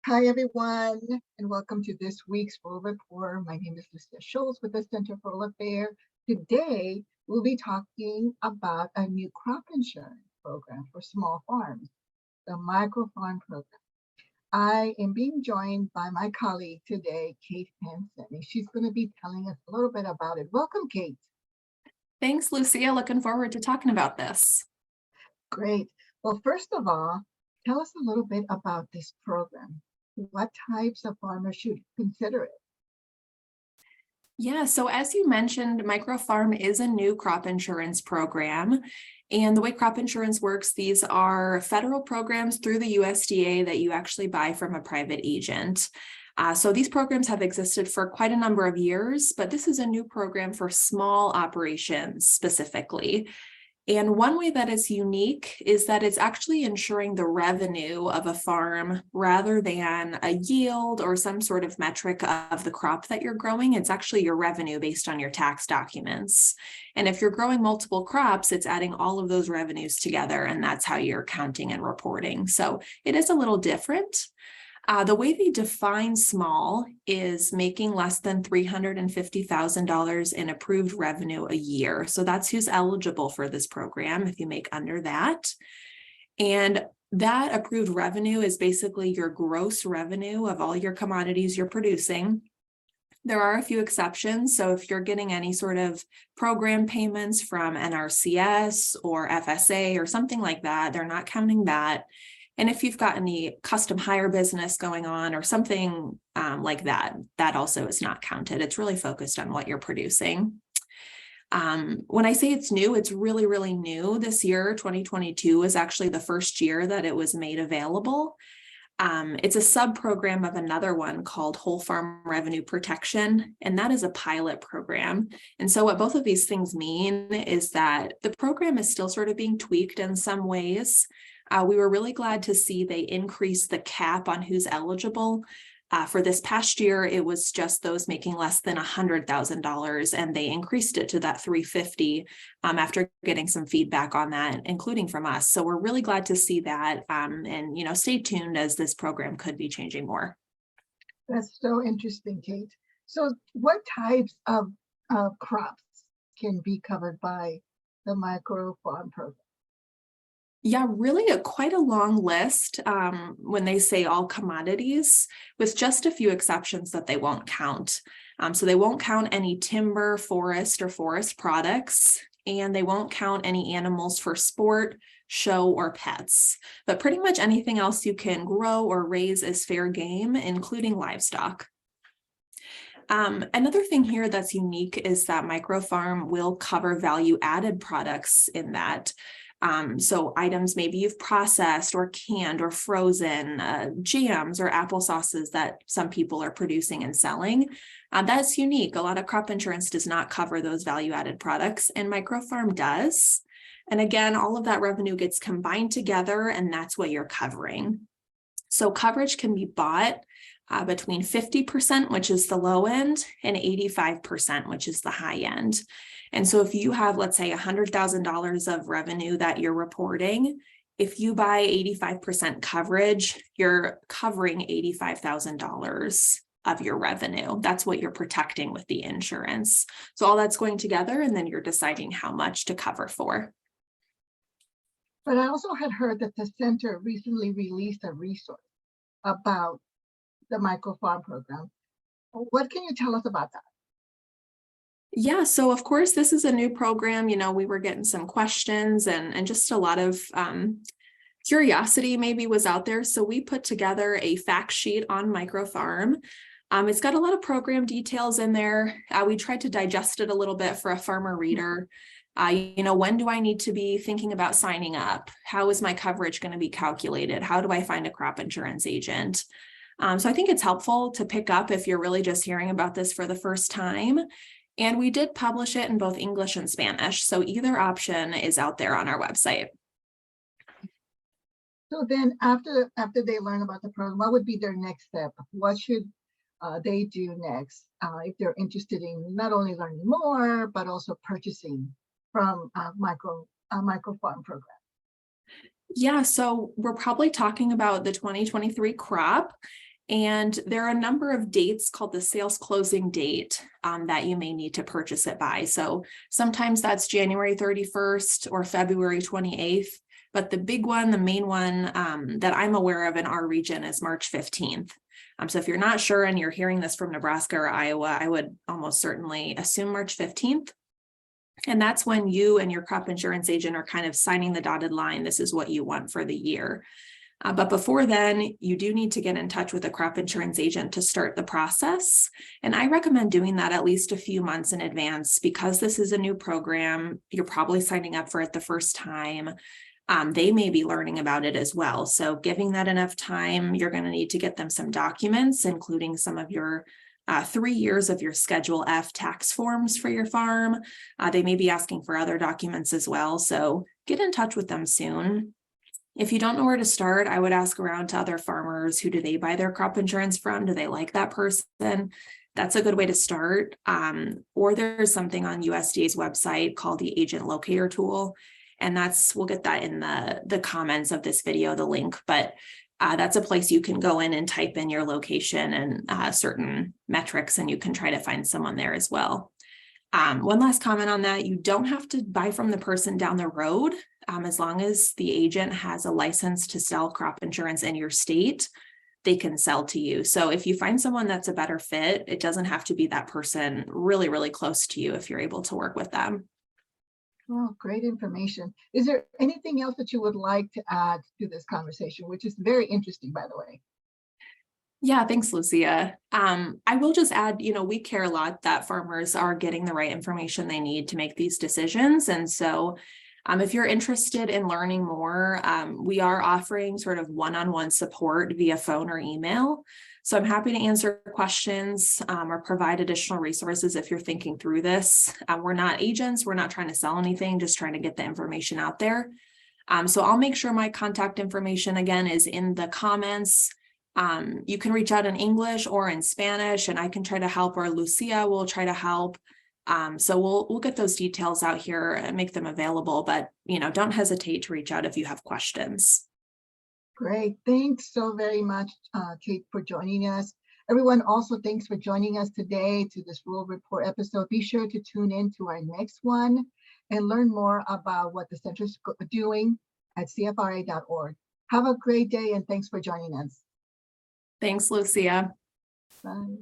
Hi, everyone, and welcome to this week's Rural Rapport. My name is Lucia Schulz with the Center for Rural Affairs. Today, we'll be talking about a new crop insurance program for small farms, the Micro Farm Program. I am being joined by my colleague today, Kate Hansen, and she's going to be telling us a little bit about it. Welcome, Kate. Thanks, Lucia. Looking forward to talking about this. Great. Well, first of all, tell us a little bit about this program. What types of farmers should consider it? Yeah, so as you mentioned, Microfarm is a new crop insurance program. And the way crop insurance works, these are federal programs through the USDA that you actually buy from a private agent. So these programs have existed for quite a number of years, but this is a new program for small operations specifically. And one way that is unique is that it's actually ensuring the revenue of a farm rather than a yield or some sort of metric of the crop that you're growing. It's actually your revenue based on your tax documents. And if you're growing multiple crops, it's adding all of those revenues together, and that's how you're counting and reporting. So it is a little different. The way they define small is making less than $350,000 in approved revenue a year. So that's who's eligible for this program if you make under that. And that approved revenue is basically your gross revenue of all your commodities you're producing. There are a few exceptions. So if you're getting any sort of program payments from NRCS or FSA or something like that, they're not counting that. And if you've got any custom hire business going on or something like that, that also is not counted. It's really focused on what you're producing. When I say it's new, it's really, really new. This year, 2022, is actually the first year that it was made available. It's a sub-program of another one called Whole Farm Revenue Protection, and that is a pilot program. And so what both of these things mean is that the program is still sort of being tweaked in some ways. We were really glad to see they increased the cap on who's eligible. For this past year, it was just those making less than $100,000, and they increased it to that $350,000 after getting some feedback on that, including from us. So we're really glad to see that, and stay tuned as this program could be changing more. That's so interesting, Kate. So what types of crops can be covered by the Micro Farm Program? Yeah, really quite a long list when they say all commodities, with just a few exceptions that they won't count. So they won't count any timber, forest, or forest products, and they won't count any animals for sport, show, or pets. But pretty much anything else you can grow or raise is fair game, including livestock. Another thing here that's unique is that Microfarm will cover value-added products in that. So items maybe you've processed or canned or frozen, jams or apple sauces that some people are producing and selling. That's unique. A lot of crop insurance does not cover those value-added products, and Microfarm does. And again, all of that revenue gets combined together, and that's what you're covering. So coverage can be bought between 50%, which is the low end, and 85%, which is the high end. And so if you have, let's say, $100,000 of revenue that you're reporting, if you buy 85% coverage, you're covering $85,000 of your revenue. That's what you're protecting with the insurance. So all that's going together, and then you're deciding how much to cover for. But I also had heard that the center recently released a resource about the Micro Farm Program. What can you tell us about that? Yeah, so of course, this is a new program. We were getting some questions and just a lot of curiosity maybe was out there. So we put together a fact sheet on Microfarm. It's got a lot of program details in there. We tried to digest it a little bit for a farmer reader. When do I need to be thinking about signing up? How is my coverage going to be calculated? How do I find a crop insurance agent? So I think it's helpful to pick up if you're really just hearing about this for the first time. And we did publish it in both English and Spanish. So either option is out there on our website. So then after they learn about the program, what would be their next step? What should they do next if they're interested in not only learning more, but also purchasing from Micro Farm Program? Yeah, so we're probably talking about the 2023 crop. And there are a number of dates called the sales closing date that you may need to purchase it by. So sometimes that's January 31st or February 28th. But the big one, the main one that I'm aware of in our region is March 15th. So if you're not sure and you're hearing this from Nebraska or Iowa, I would almost certainly assume March 15th. And that's when you and your crop insurance agent are kind of signing the dotted line. This is what you want for the year. But before then, you do need to get in touch with a crop insurance agent to start the process. And I recommend doing that at least a few months in advance because this is a new program. You're probably signing up for it the first time. They may be learning about it as well. So giving that enough time, you're going to need to get them some documents, including some of your 3 years of your Schedule F tax forms for your farm. They may be asking for other documents as well. So get in touch with them soon. If you don't know where to start, I would ask around to other farmers. Who do they buy their crop insurance from? Do they like that person? That's a good way to start. Or there's something on USDA's website called the Agent Locator Tool. And we'll get that in the comments of this video, the link, but that's a place you can go in and type in your location and certain metrics, and you can try to find someone there as well. One last comment on that, you don't have to buy from the person down the road. As long as the agent has a license to sell crop insurance in your state, they can sell to you. So if you find someone that's a better fit, it doesn't have to be that person really, really close to you if you're able to work with them. Oh, great information. Is there anything else that you would like to add to this conversation, which is very interesting, by the way? Yeah, thanks, Lucia. I will just add, we care a lot that farmers are getting the right information they need to make these decisions. And so if you're interested in learning more, we are offering sort of one-on-one support via phone or email. So I'm happy to answer questions or provide additional resources if you're thinking through this. We're not agents. We're not trying to sell anything, just trying to get the information out there. So I'll make sure my contact information, again, is in the comments. You can reach out in English or in Spanish, and I can try to help, or Lucia will try to help. So we'll get those details out here and make them available, but don't hesitate to reach out if you have questions. Great. Thanks so very much, Kate, for joining us. Everyone, also thanks for joining us today to this Rural Report episode. Be sure to tune in to our next one and learn more about what the center is doing at cfra.org. Have a great day, and thanks for joining us. Thanks, Lucia. Bye.